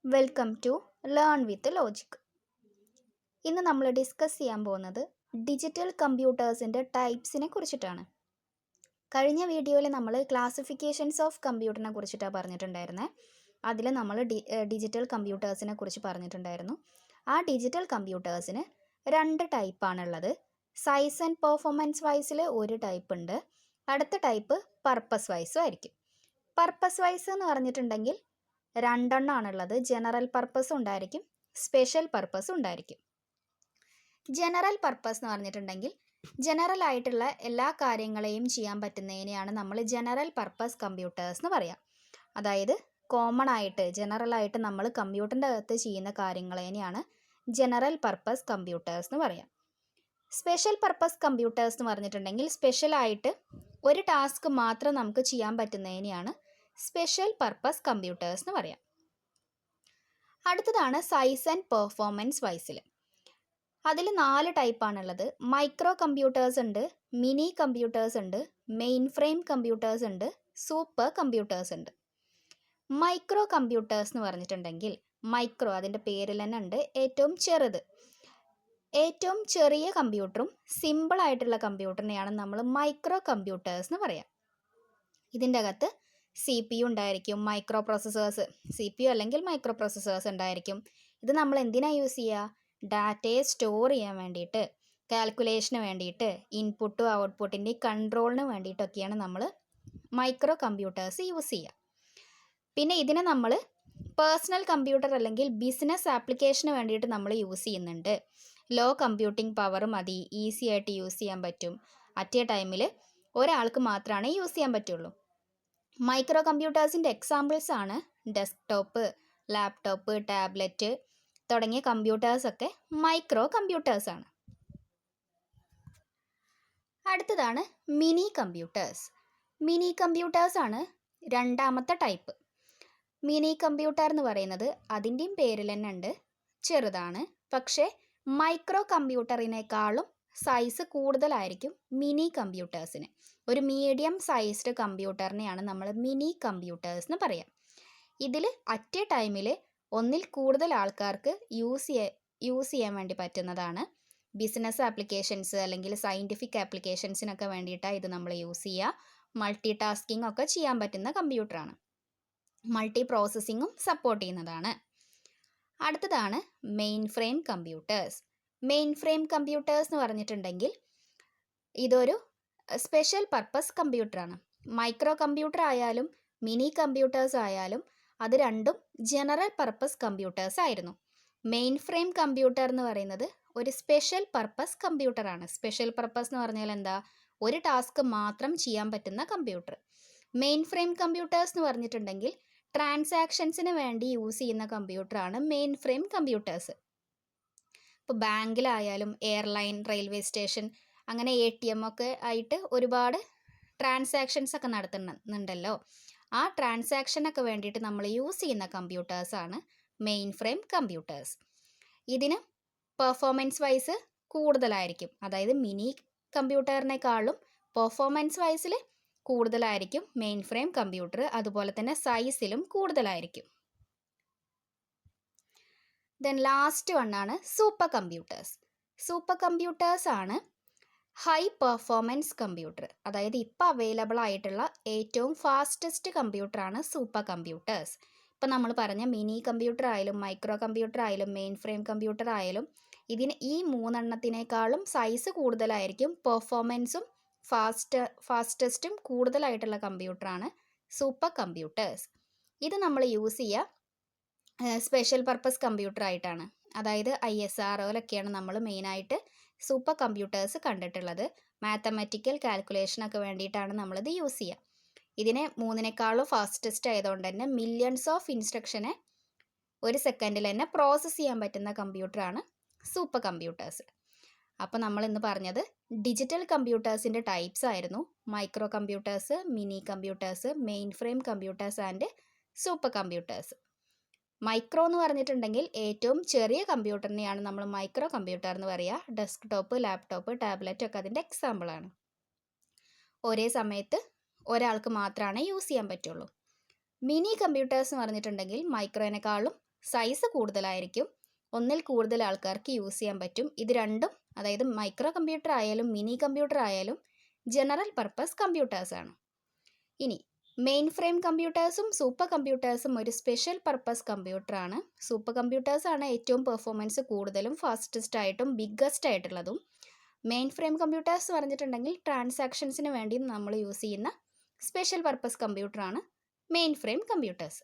Welcome to learn with logic. ഇന്ന് നമ്മൾ discuss ചെയ്യാൻ പോകുന്നത് ഡിജിറ്റൽ കമ്പ്യൂട്ടേഴ്സിൻ്റെ ടൈപ്സിനെ കുറിച്ചിട്ടാണ്. കഴിഞ്ഞ വീഡിയോയിൽ നമ്മൾ ക്ലാസിഫിക്കേഷൻസ് ഓഫ് കമ്പ്യൂട്ടറിനെ കുറിച്ചിട്ടാണ് പറഞ്ഞിട്ടുണ്ടായിരുന്നത്. അതിൽ നമ്മൾ ഡിജിറ്റൽ കമ്പ്യൂട്ടേഴ്സിനെ കുറിച്ച് പറഞ്ഞിട്ടുണ്ടായിരുന്നു. ആ ഡിജിറ്റൽ കമ്പ്യൂട്ടേഴ്സിന് 2 ടൈപ്പാണുള്ളത്. സൈസ് ആൻഡ് പെർഫോമൻസ് വൈസിൽ ഒരു ടൈപ്പ് ഉണ്ട്. അടുത്ത ടൈപ്പ് പർപ്പസ് വൈസും ആയിരിക്കും. പർപ്പസ് വൈസ് എന്ന് പറഞ്ഞിട്ടുണ്ടെങ്കിൽ 2 എണ്ണമാണുള്ളത്. ജനറൽ പർപ്പസ് ഉണ്ടായിരിക്കും, സ്പെഷ്യൽ പർപ്പസ് ഉണ്ടായിരിക്കും. ജനറൽ പർപ്പസ് എന്ന് പറഞ്ഞിട്ടുണ്ടെങ്കിൽ ജനറൽ ആയിട്ടുള്ള എല്ലാ കാര്യങ്ങളെയും ചെയ്യാൻ പറ്റുന്നതിനെയാണ് നമ്മൾ ജനറൽ പർപ്പസ് കമ്പ്യൂട്ടേഴ്സ് എന്ന് പറയാം. അതായത് കോമൺ ആയിട്ട് ജനറൽ ആയിട്ട് നമ്മൾ കമ്പ്യൂട്ടറിൻ്റെ അകത്ത് ചെയ്യുന്ന കാര്യങ്ങളെയാണ് ജനറൽ പർപ്പസ് കമ്പ്യൂട്ടേഴ്സ് എന്ന് പറയാം. സ്പെഷ്യൽ പർപ്പസ് കമ്പ്യൂട്ടേഴ്സ് എന്ന് പറഞ്ഞിട്ടുണ്ടെങ്കിൽ സ്പെഷ്യലായിട്ട് ഒരു ടാസ്ക് മാത്രം നമുക്ക് ചെയ്യാൻ പറ്റുന്നതിനെയാണ് സ്പെഷ്യൽ പർപ്പസ് കമ്പ്യൂട്ടേഴ്സ് എന്ന് പറയാം. അടുത്തതാണ് സൈസ് ആൻഡ് പെർഫോമൻസ് വൈസിൽ. അതിൽ 4 ടൈപ്പാണുള്ളത്. മൈക്രോ കമ്പ്യൂട്ടേഴ്സ് ഉണ്ട്, മിനി കമ്പ്യൂട്ടേഴ്സ് ഉണ്ട്, മെയിൻ ഫ്രെയിം കമ്പ്യൂട്ടേഴ്സ് ഉണ്ട്, സൂപ്പർ കമ്പ്യൂട്ടേഴ്സ് ഉണ്ട്. മൈക്രോ കമ്പ്യൂട്ടേഴ്സ് എന്ന് പറഞ്ഞിട്ടുണ്ടെങ്കിൽ മൈക്രോ അതിൻ്റെ പേരിൽ തന്നെ ഉണ്ട്, ഏറ്റവും ചെറുത്. ഏറ്റവും ചെറിയ കമ്പ്യൂട്ടറും സിമ്പിളായിട്ടുള്ള കമ്പ്യൂട്ടറിനെയാണ് നമ്മൾ മൈക്രോ കമ്പ്യൂട്ടേഴ്സ് എന്ന് പറയാം. ഇതിൻ്റെ അകത്ത് CPU ഉണ്ടായിരിക്കും, മൈക്രോ പ്രോസസ്സേഴ്സ്, CPU അല്ലെങ്കിൽ മൈക്രോ പ്രോസസ്സേഴ്സ് ഉണ്ടായിരിക്കും. ഇത് നമ്മൾ എന്തിനാണ് യൂസ് ചെയ്യുക? ഡാറ്റയെ സ്റ്റോർ ചെയ്യാൻ വേണ്ടിയിട്ട്, കാൽക്കുലേഷന് വേണ്ടിയിട്ട്, ഇൻപുട്ടും ഔട്ട്പുട്ടിൻ്റെ കൺട്രോളിന് വേണ്ടിയിട്ടൊക്കെയാണ് നമ്മൾ മൈക്രോ കമ്പ്യൂട്ടേഴ്സ് യൂസ് ചെയ്യുക. പിന്നെ ഇതിനെ നമ്മൾ പേഴ്സണൽ കമ്പ്യൂട്ടർ അല്ലെങ്കിൽ ബിസിനസ് ആപ്ലിക്കേഷന് വേണ്ടിയിട്ട് നമ്മൾ യൂസ് ചെയ്യുന്നുണ്ട്. ലോ കമ്പ്യൂട്ടിംഗ് പവർ മതി, ഈസി ആയിട്ട് യൂസ് ചെയ്യാൻ പറ്റും. അറ്റ് എ ടൈമിൽ ഒരാൾക്ക് മാത്രമാണ് യൂസ് ചെയ്യാൻ പറ്റുള്ളൂ. മൈക്രോ കമ്പ്യൂട്ടേഴ്സിൻ്റെ എക്സാമ്പിൾസ് ആണ് ഡെസ്ക്ടോപ്പ്, ലാപ്ടോപ്പ്, ടാബ്ലറ്റ് തുടങ്ങിയ കമ്പ്യൂട്ടേഴ്സൊക്കെ മൈക്രോ കമ്പ്യൂട്ടേഴ്സാണ്. അടുത്തതാണ് മിനി കമ്പ്യൂട്ടേഴ്സ്. മിനി കമ്പ്യൂട്ടേഴ്സാണ് രണ്ടാമത്തെ ടൈപ്പ്. മിനി കമ്പ്യൂട്ടർ എന്ന് പറയുന്നത് അതിൻ്റെയും പേരിൽ തന്നെ ഉണ്ട്, ചെറുതാണ്. പക്ഷേ മൈക്രോ കമ്പ്യൂട്ടറിനേക്കാളും സൈസ് കൂടുതലായിരിക്കും മിനി കമ്പ്യൂട്ടേഴ്സിന്. ഒരു മീഡിയം സൈസ്ഡ് കമ്പ്യൂട്ടറിനെയാണ് നമ്മൾ മിനി കമ്പ്യൂട്ടേഴ്സ് എന്ന് പറയാം. ഇതിൽ അറ്റ് എ ടൈമിൽ ഒന്നിൽ കൂടുതൽ ആൾക്കാർക്ക് യൂസ് ചെയ്യാൻ വേണ്ടി പറ്റുന്നതാണ്. ബിസിനസ് ആപ്ലിക്കേഷൻസ് അല്ലെങ്കിൽ സയൻറ്റിഫിക് ആപ്ലിക്കേഷൻസിനൊക്കെ വേണ്ടിയിട്ടാണ് ഇത് നമ്മൾ യൂസ് ചെയ്യുക. മൾട്ടി ടാസ്കിങ് ഒക്കെ ചെയ്യാൻ പറ്റുന്ന കമ്പ്യൂട്ടറാണ്. മൾട്ടി പ്രോസസ്സിങ്ങും സപ്പോർട്ട് ചെയ്യുന്നതാണ്. അടുത്തതാണ് main frame computers. Main frame computers എന്ന് പറഞ്ഞിട്ടുണ്ടെങ്കിൽ ഇതൊരു സ്പെഷ്യൽ പർപ്പസ് കമ്പ്യൂട്ടറാണ്. മൈക്രോ കമ്പ്യൂട്ടർ ആയാലും മിനി കമ്പ്യൂട്ടേഴ്സ് ആയാലും അത് രണ്ടും ജനറൽ പർപ്പസ് കമ്പ്യൂട്ടേഴ്സ് ആയിരുന്നു. മെയിൻ ഫ്രെയിം കമ്പ്യൂട്ടർ എന്ന് പറയുന്നത് ഒരു സ്പെഷ്യൽ പർപ്പസ് കമ്പ്യൂട്ടറാണ്. സ്പെഷ്യൽ പർപ്പസ് എന്ന് പറഞ്ഞാൽ എന്താ? ഒരു ടാസ്ക് മാത്രം ചെയ്യാൻ പറ്റുന്ന കമ്പ്യൂട്ടർ. മെയിൻ ഫ്രെയിം കമ്പ്യൂട്ടേഴ്സ് എന്ന് പറഞ്ഞിട്ടുണ്ടെങ്കിൽ ട്രാൻസാക്ഷൻസിന് വേണ്ടി യൂസ് ചെയ്യുന്ന കമ്പ്യൂട്ടറാണ് മെയിൻ ഫ്രെയിം കമ്പ്യൂട്ടേഴ്സ്. ഇപ്പോൾ ബാങ്കിലായാലും എയർലൈൻ, റെയിൽവേ സ്റ്റേഷൻ, അങ്ങനെ ATM ഒക്കെ ആയിട്ട് ഒരുപാട് ട്രാൻസാക്ഷൻസ് ഒക്കെ നടത്തുന്നുണ്ടല്ലോ. ആ ട്രാൻസാക്ഷനൊക്കെ വേണ്ടിയിട്ട് നമ്മൾ യൂസ് ചെയ്യുന്ന കമ്പ്യൂട്ടേഴ്സാണ് മെയിൻ ഫ്രെയിം കമ്പ്യൂട്ടേഴ്സ്. ഇതിന് പെർഫോമൻസ് വൈസ് കൂടുതലായിരിക്കും. അതായത് മിനി കമ്പ്യൂട്ടറിനേക്കാളും പെർഫോമൻസ് വൈസിൽ കൂടുതലായിരിക്കും മെയിൻ ഫ്രെയിം കമ്പ്യൂട്ടർ. അതുപോലെ തന്നെ സൈസിലും കൂടുതലായിരിക്കും. ദെൻ ലാസ്റ്റ് വണ്ണാണ് സൂപ്പർ കമ്പ്യൂട്ടേഴ്സ്. സൂപ്പർ കമ്പ്യൂട്ടേഴ്സ് ആണ് ഹൈ പെർഫോമൻസ് കമ്പ്യൂട്ടർ. അതായത് ഇപ്പോൾ അവൈലബിൾ ആയിട്ടുള്ള ഏറ്റവും ഫാസ്റ്റസ്റ്റ് കമ്പ്യൂട്ടറാണ് സൂപ്പർ കമ്പ്യൂട്ടേഴ്സ്. ഇപ്പോൾ നമ്മൾ പറഞ്ഞ മിനി കമ്പ്യൂട്ടർ ആയാലും മൈക്രോ കമ്പ്യൂട്ടർ ആയാലും മെയിൻ ഫ്രെയിം കമ്പ്യൂട്ടർ ആയാലും ഈ 3 എണ്ണത്തിനേക്കാളും സൈസ് കൂടുതലായിരിക്കും. പെർഫോമൻസും ഫാസ്റ്റസ്റ്റും കൂടുതലായിട്ടുള്ള കമ്പ്യൂട്ടറാണ് സൂപ്പർ കമ്പ്യൂട്ടേഴ്സ്. ഇത് നമ്മൾ യൂസ് ചെയ്യുക സ്പെഷ്യൽ പർപ്പസ് കമ്പ്യൂട്ടർ ആയിട്ടാണ്. അതായത് ISROയിലൊക്കെയാണ് നമ്മൾ മെയിനായിട്ട് സൂപ്പർ കമ്പ്യൂട്ടേഴ്സ് കണ്ടിട്ടുള്ളത്. മാത്തമാറ്റിക്കൽ കാൽക്കുലേഷനൊക്കെ വേണ്ടിയിട്ടാണ് നമ്മളിത് യൂസ് ചെയ്യുക. ഇതിനെ 3നേക്കാളും ഫാസ്റ്റസ്റ്റ് ആയതുകൊണ്ട് തന്നെ മില്യൺസ് ഓഫ് ഇൻസ്ട്രക്ഷനെ ഒരു സെക്കൻഡിൽ തന്നെ പ്രോസസ്സ് ചെയ്യാൻ പറ്റുന്ന കമ്പ്യൂട്ടറാണ് സൂപ്പർ കമ്പ്യൂട്ടേഴ്സ്. അപ്പോൾ നമ്മൾ ഇന്ന് പറഞ്ഞത് ഡിജിറ്റൽ കമ്പ്യൂട്ടേഴ്സിൻ്റെ ടൈപ്സ് ആയിരുന്നു. Micro computers, mini computers, main frame computers and super computers. Micro എന്ന് പറഞ്ഞിട്ടുണ്ടെങ്കിൽ ഏറ്റവും ചെറിയ കമ്പ്യൂട്ടറിനെയാണ് നമ്മൾ മൈക്രോ കമ്പ്യൂട്ടർ എന്ന് പറയുക. ഡെസ്ക്ടോപ്പ്, ലാപ്ടോപ്പ്, ടാബ്ലറ്റ് ഒക്കെ അതിൻ്റെ എക്സാമ്പിളാണ്. ഒരേ സമയത്ത് ഒരാൾക്ക് മാത്രമാണ് യൂസ് ചെയ്യാൻ പറ്റുള്ളൂ. മിനി കമ്പ്യൂട്ടേഴ്സ് എന്ന് പറഞ്ഞിട്ടുണ്ടെങ്കിൽ മൈക്രോനേക്കാളും സൈസ് കൂടുതലായിരിക്കും. ഒന്നിൽ കൂടുതൽ ആൾക്കാർക്ക് യൂസ് ചെയ്യാൻ പറ്റും. ഇത് രണ്ടും, അതായത് മൈക്രോ കമ്പ്യൂട്ടർ ആയാലും മിനി കമ്പ്യൂട്ടർ ആയാലും ജനറൽ പർപ്പസ് കമ്പ്യൂട്ടേഴ്സാണ്. ഇനി മെയിൻ ഫ്രെയിം കമ്പ്യൂട്ടേഴ്സും സൂപ്പർ കമ്പ്യൂട്ടേഴ്സും ഒരു സ്പെഷ്യൽ പർപ്പസ് കമ്പ്യൂട്ടറാണ്. സൂപ്പർ കമ്പ്യൂട്ടേഴ്സാണ് ഏറ്റവും പെർഫോമൻസ് കൂടുതലും ഫാസ്റ്റസ്റ്റ് ആയിട്ടും ബിഗ്ഗസ്റ്റ് ആയിട്ടുള്ളതും. മെയിൻ ഫ്രെയിം കമ്പ്യൂട്ടേഴ്സ് പറഞ്ഞിട്ടുണ്ടെങ്കിൽ ട്രാൻസാക്ഷൻസിന് വേണ്ടി നമ്മൾ യൂസ് ചെയ്യുന്ന സ്പെഷ്യൽ പർപ്പസ് കമ്പ്യൂട്ടറാണ് മെയിൻ ഫ്രെയിം കമ്പ്യൂട്ടേഴ്സ്.